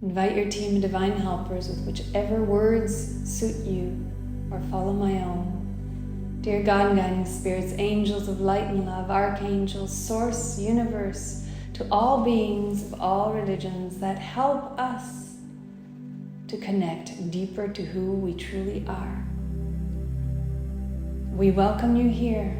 Invite your team of divine helpers with whichever words suit you, or follow my own. Dear God and guiding spirits, angels of light and love, archangels, source, universe, to all beings of all religions that help us to connect deeper to who we truly are. We welcome you here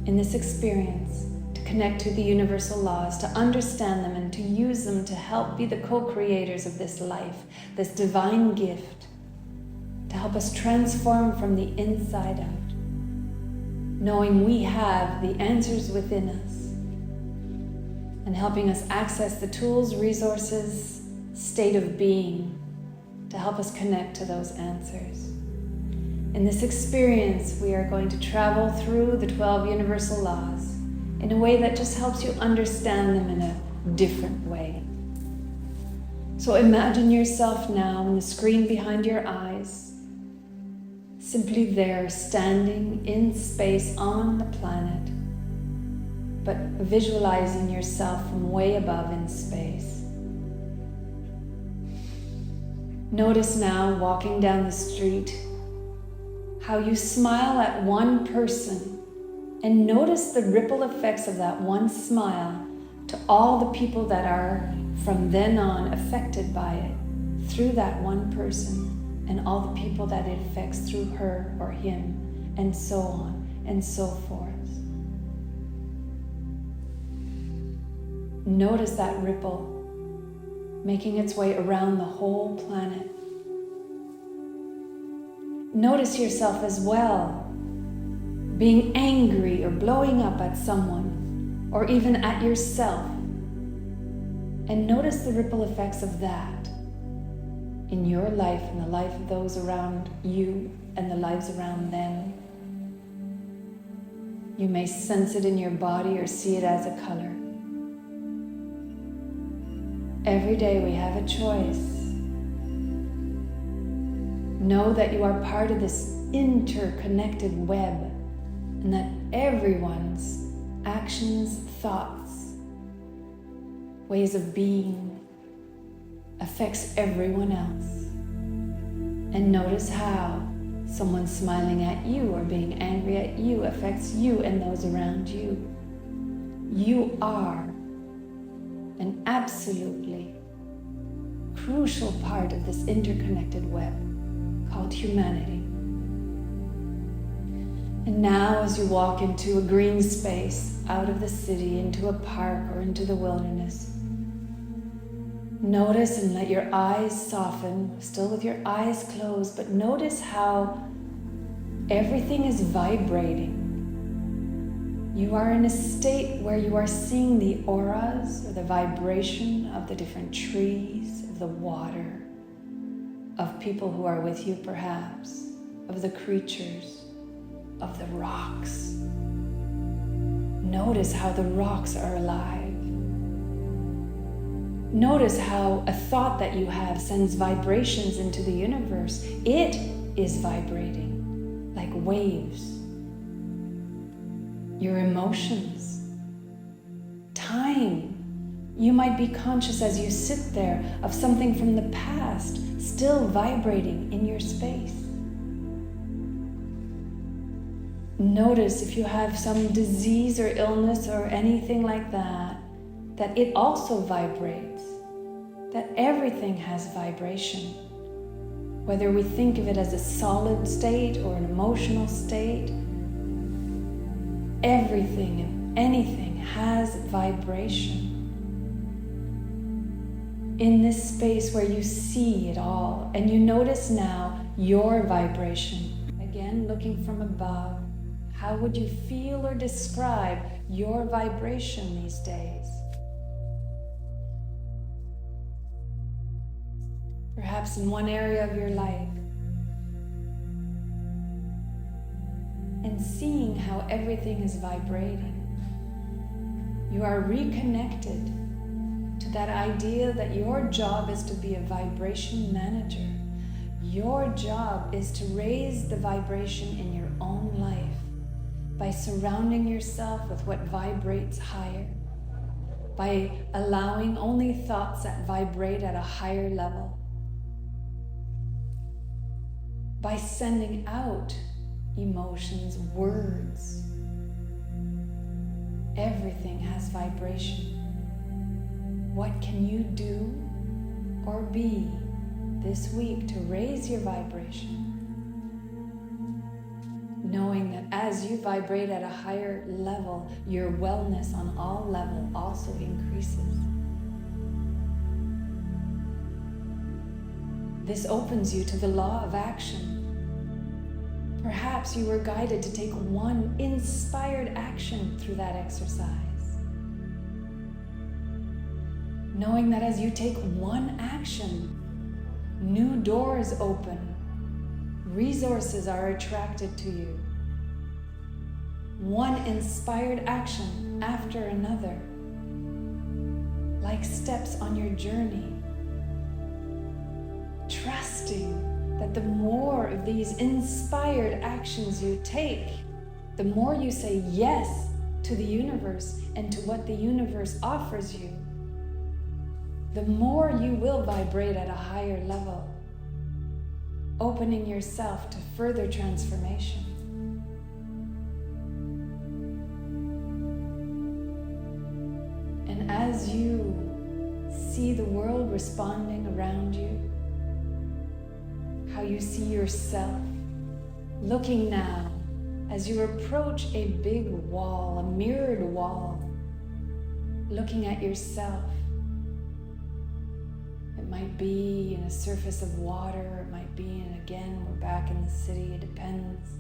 in this experience to connect to the universal laws, to understand them and to use them to help be the co-creators of this life, this divine gift, to help us transform from the inside out, knowing we have the answers within us and helping us access the tools, resources, state of being to help us connect to those answers. In this experience, we are going to travel through the 12 universal laws in a way that just helps you understand them in a different way. So imagine yourself now on the screen behind your eyes, simply there, standing in space on the planet, but visualizing yourself from way above in space. Notice now, walking down the street, how you smile at one person, and notice the ripple effects of that one smile to all the people that are from then on affected by it through that one person, and all the people that it affects through her or him, and so on and so forth. Notice that ripple making its way around the whole planet. Notice yourself as well, being angry or blowing up at someone, or even at yourself. And notice the ripple effects of that in your life and the life of those around you and the lives around them. You may sense it in your body or see it as a color. Every day we have a choice. Know that you are part of this interconnected web, and that everyone's actions, thoughts, ways of being affects everyone else. And notice how someone smiling at you or being angry at you affects you and those around you. You are an absolutely crucial part of this interconnected web called humanity. And now as you walk into a green space, out of the city, into a park or into the wilderness, notice and let your eyes soften, still with your eyes closed, but notice how everything is vibrating. You are in a state where you are seeing the auras or the vibration of the different trees, of the water, of people who are with you perhaps, of the creatures, of the rocks. Notice how the rocks are alive. Notice how a thought that you have sends vibrations into the universe. It is vibrating like waves. Your emotions, time. You might be conscious as you sit there of something from the past still vibrating in your space. Notice if you have some disease or illness or anything like that, that it also vibrates, that everything has vibration. Whether we think of it as a solid state or an emotional state, everything and anything has vibration. In this space where you see it all, and you notice now your vibration, again looking from above, how would you feel or describe your vibration these days? Perhaps in one area of your life. And seeing how everything is vibrating. You are reconnected to that idea that your job is to be a vibration manager. Your job is to raise the vibration in your own life by surrounding yourself with what vibrates higher. by allowing only thoughts that vibrate at a higher level, by sending out emotions, words. Everything has vibration. What can you do or be this week to raise your vibration? Knowing that as you vibrate at a higher level, your wellness on all levels also increases. This opens you to the law of action. Perhaps you were guided to take one inspired action through that exercise. Knowing that as you take one action, new doors open, resources are attracted to you. One inspired action after another, like steps on your journey. Trusting that the more of these inspired actions you take, the more you say yes to the universe and to what the universe offers you, the more you will vibrate at a higher level, opening yourself to further transformation. And as you see the world responding around you, how you see yourself, looking now as you approach a big wall, a mirrored wall, looking at yourself. It might be in a surface of water, it might be in, again, we're back in the city, it depends.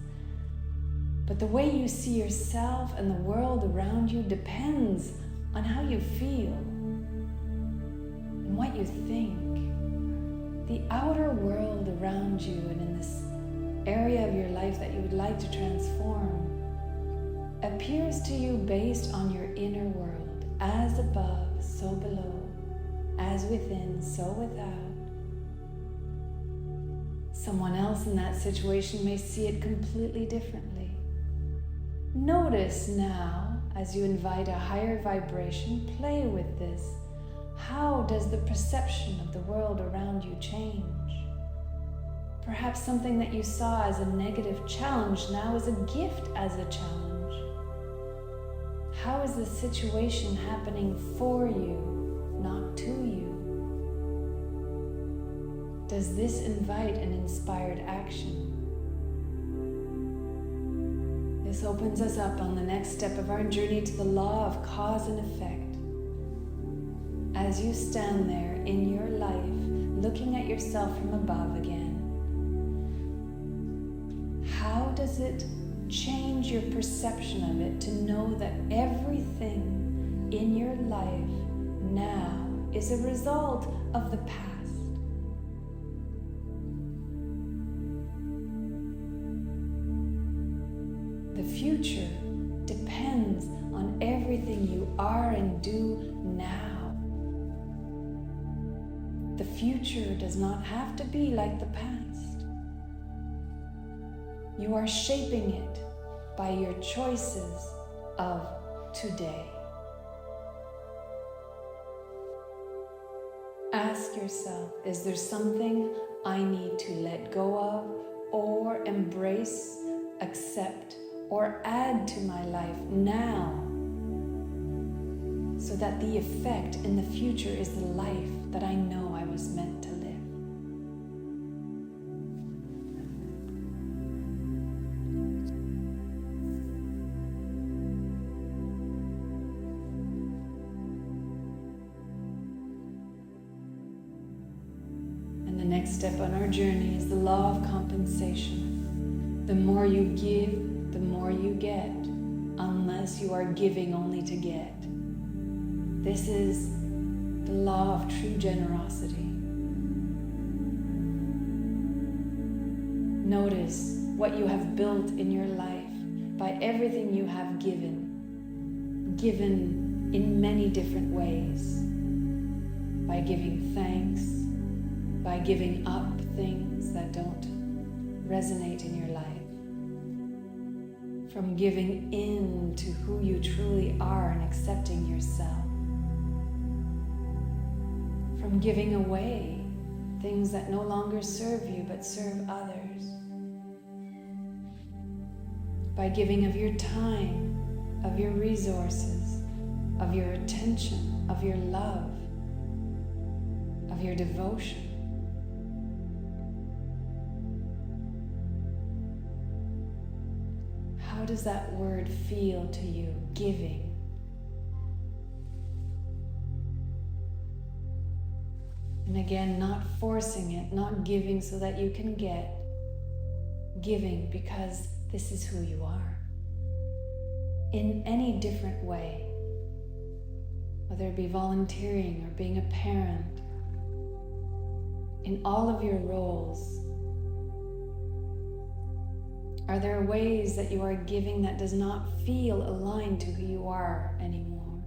But the way you see yourself and the world around you depends on how you feel and what you think. The outer world around you and in this area of your life that you would like to transform appears to you based on your inner world, as above, so below, as within, so without. Someone else in that situation may see it completely differently. Notice now, as you invite a higher vibration, play with this. How does the perception of the world around you change? Perhaps something that you saw as a negative challenge now is a gift as a challenge. How is the situation happening for you, not to you? Does this invite an inspired action? This opens us up on the next step of our journey to the law of cause and effect. As you stand there in your life, looking at yourself from above again, how does it change your perception of it to know that everything in your life now is a result of the past? The future depends on everything you are and do now. The future does not have to be like the past. You are shaping it by your choices of today. Ask yourself, is there something I need to let go of or embrace, accept, or add to my life now so that the effect in the future is the life that I know I was meant to live? And the next step on our journey is the law of compensation. The more you give, the more you get, unless you are giving only to get. This is the law of true generosity. Notice what you have built in your life by everything you have given in many different ways. By giving thanks, by giving up things that don't resonate in your life, from giving in to who you truly are and accepting yourself. from giving away things that no longer serve you but serve others. By giving of your time, of your resources, of your attention, of your love, of your devotion. How does that word feel to you, giving? And again, not forcing it, not giving so that you can get, giving because this is who you are. In any different way, whether it be volunteering or being a parent, in all of your roles, are there ways that you are giving that does not feel aligned to who you are anymore?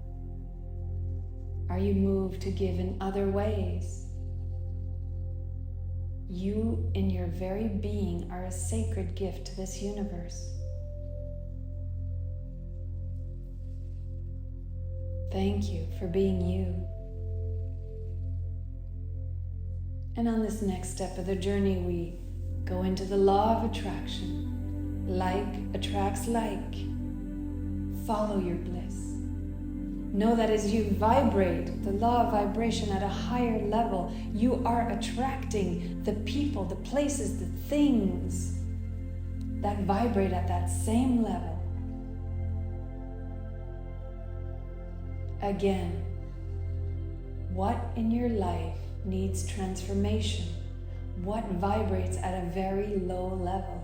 Are you moved to give in other ways? You, in your very being, are a sacred gift to this universe. Thank you for being you. And on this next step of the journey, we go into the law of attraction. Like attracts like. Follow your bliss. Know that as you vibrate the law of vibration at a higher level, you are attracting the people, the places, the things that vibrate at that same level. Again, what in your life needs transformation? What vibrates at a very low level?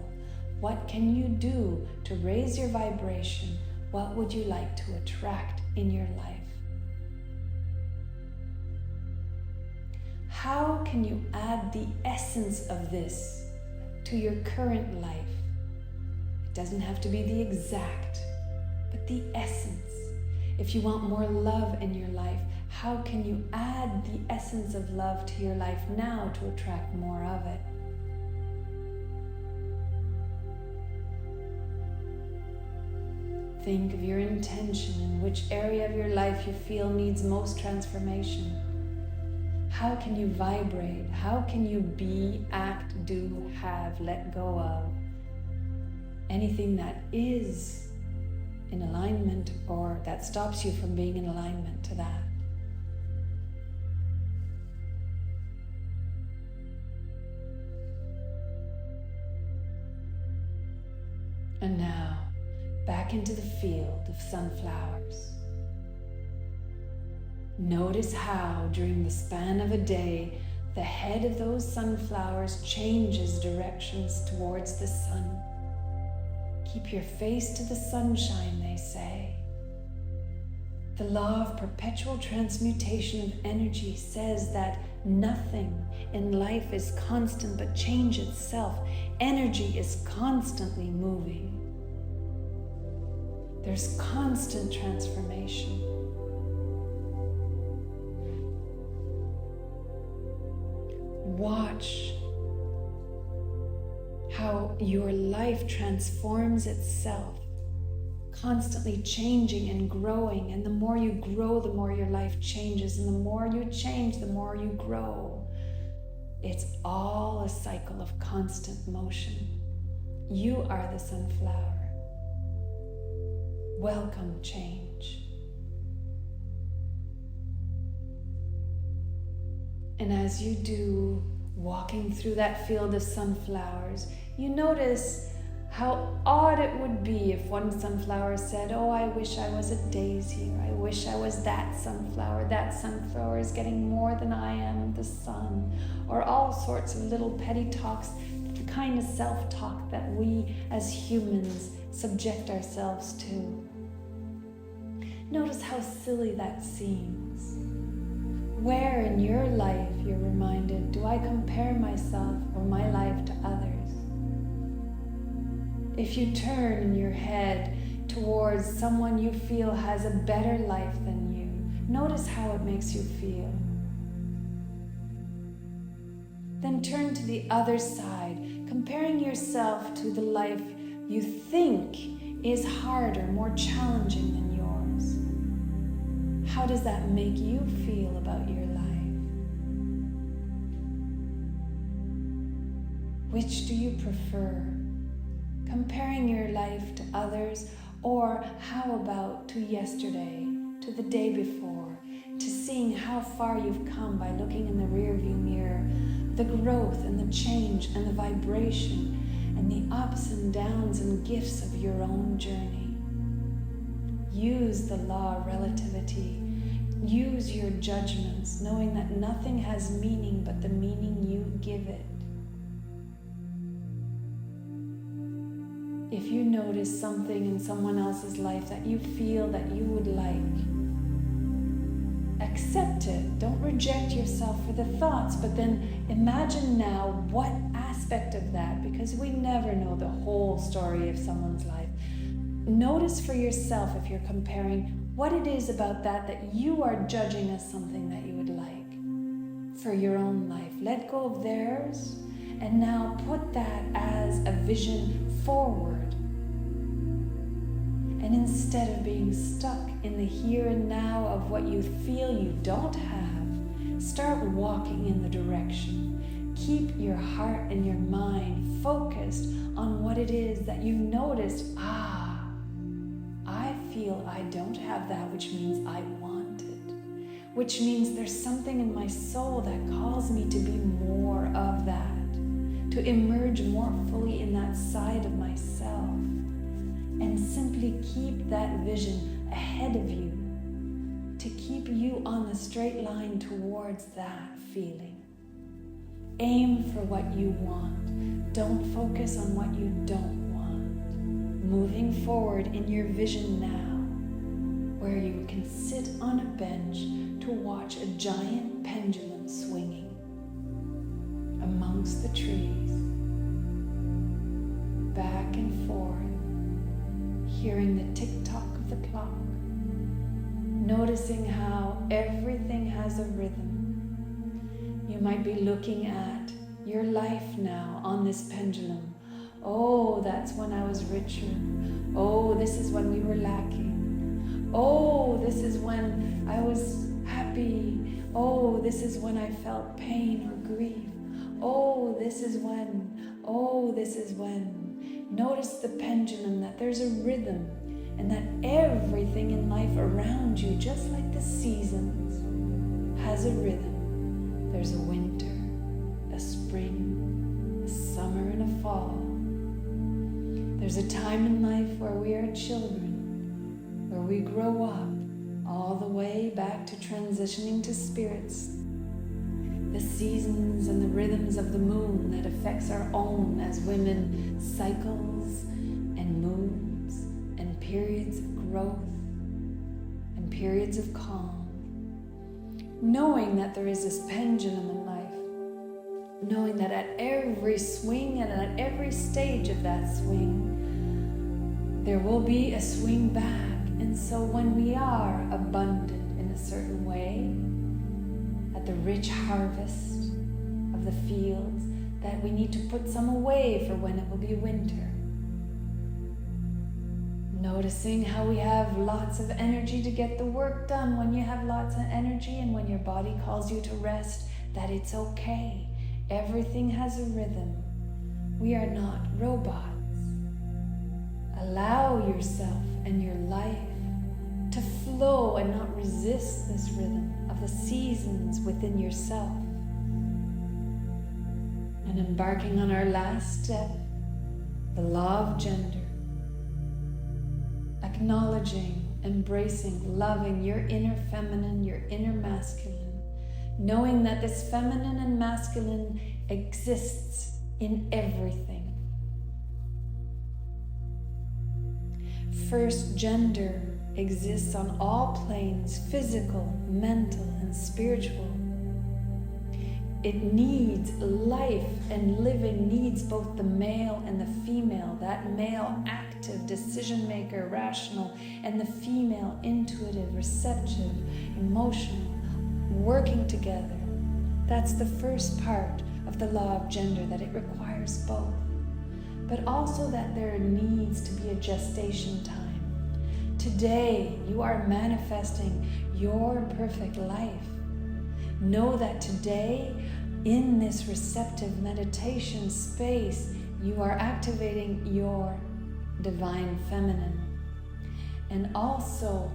What can you do to raise your vibration? What would you like to attract in your life? How can you add the essence of this to your current life? It doesn't have to be the exact, but the essence. If you want more love in your life, how can you add the essence of love to your life now to attract more of it? Think of your intention and which area of your life you feel needs most transformation. How can you vibrate? How can you be, act, do, have, let go of anything that is in alignment or that stops you from being in alignment to that? And now, back into the field of sunflowers. Notice how, during the span of a day, the head of those sunflowers changes directions towards the sun. Keep your face to the sunshine, they say. The law of perpetual transmutation of energy says that nothing in life is constant but change itself. Energy is constantly moving. There's constant transformation. Watch how your life transforms itself, constantly changing and growing. And the more you grow, the more your life changes. And the more you change, the more you grow. It's all a cycle of constant motion. You are the sunflower. Welcome change. And as you do, walking through that field of sunflowers, you notice how odd it would be if one sunflower said, "Oh, I wish I was a daisy," or "I wish I was that sunflower. That sunflower is getting more than I am of the sun," or all sorts of little petty talks, the kind of self-talk that we as humans subject ourselves to. Notice how silly that seems. Where in your life, you're reminded, do I compare myself or my life to others? If you turn in your head towards someone you feel has a better life than you, notice how it makes you feel. Then turn to the other side, comparing yourself to the life you think is harder, more challenging than yours. How does that make you feel about your life? Which do you prefer? Comparing your life to others, or how about to yesterday, to the day before, to seeing how far you've come by looking in the rearview mirror, the growth and the change and the vibration and the ups and downs and gifts of your own journey. Use the law of relativity. Use your judgments, knowing that nothing has meaning but the meaning you give it. If you notice something in someone else's life that you feel that you would like, accept it. Don't reject yourself for the thoughts, but then imagine now what aspect of that, because we never know the whole story of someone's life. Notice for yourself, if you're comparing, what it is about that you are judging as something that you would like for your own life. Let go of theirs, and now put that as a vision forward. And instead of being stuck in the here and now of what you feel you don't have, start walking in the direction. Keep your heart and your mind focused on what it is that you noticed. I feel I don't have that, which means I want it. Which means there's something in my soul that calls me to be more of that, to emerge more fully in that side of myself. And simply keep that vision ahead of you, to keep you on the straight line towards that feeling. Aim for what you want. Don't focus on what you don't want. Moving forward in your vision now, where you can sit on a bench to watch a giant pendulum swinging amongst the trees, back and forth, hearing the tick-tock of the clock, noticing how everything has a rhythm. You might be looking at your life now on this pendulum. Oh, that's when I was richer. Oh, this is when we were lacking. Oh, this is when I was happy. Oh, this is when I felt pain or grief. Oh, this is when. Oh, this is when. Notice the pendulum, that there's a rhythm, and that everything in life around you, just like the seasons, has a rhythm. There's a winter, a spring, a summer, and a fall. There's a time in life where we are children, where we grow up, all the way back to transitioning to spirits. The seasons and the rhythms of the moon that affects our own as women, cycles and moons and periods of growth and periods of calm. Knowing that there is this pendulum in life, knowing that at every swing and at every stage of that swing, there will be a swing back. And so when we are abundant in a certain way, at the rich harvest of the fields, that we need to put some away for when it will be winter. Noticing how we have lots of energy to get the work done when you have lots of energy, and when your body calls you to rest, that it's okay. Everything has a rhythm. We are not robots. Allow yourself and your life to flow and not resist this rhythm of the seasons within yourself. And embarking on our last step, the law of gender. Acknowledging, embracing, loving your inner feminine, your inner masculine. Knowing that this feminine and masculine exists in everything. First, gender exists on all planes, physical, mental, and spiritual. It needs life, and living needs both the male and the female, that male active, decision maker, rational, and the female intuitive, receptive, emotional, working together. That's the first part of the law of gender, that it requires both. But also that there needs to be a gestation time. Today, you are manifesting your perfect life. Know that today, in this receptive meditation space, you are activating your divine feminine. And also,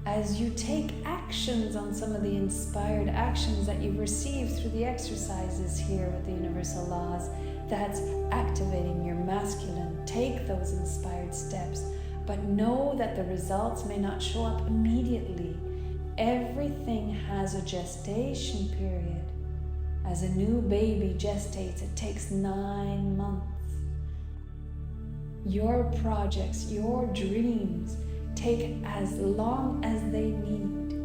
as you take actions on some of the inspired actions that you've received through the exercises here with the universal laws, that's activating your masculine. Take those inspired steps, but know that the results may not show up immediately. Everything has a gestation period. As a new baby gestates, it takes 9 months. Your projects, your dreams, take as long as they need.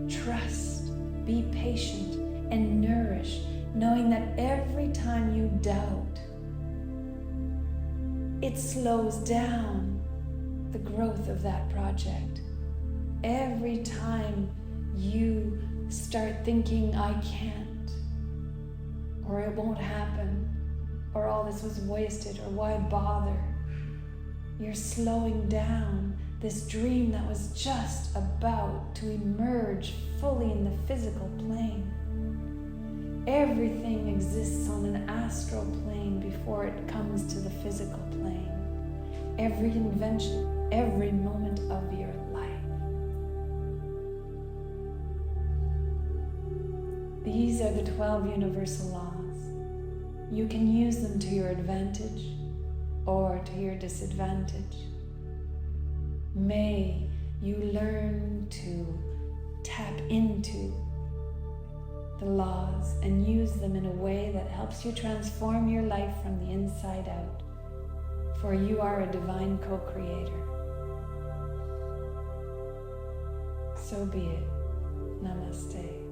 Trust, be patient, and nourish, knowing that every time you doubt, it slows down the growth of that project. Every time you start thinking, I can't, or it won't happen, or all this was wasted, or why bother, you're slowing down this dream that was just about to emerge fully in the physical plane. Everything exists on an astral plane before it comes to the physical plane. Every invention, every moment of your life. These are the 12 universal laws. You can use them to your advantage or to your disadvantage. May you learn to tap into the laws and use them in a way that helps you transform your life from the inside out. For you are a divine co-creator. So be it. Namaste.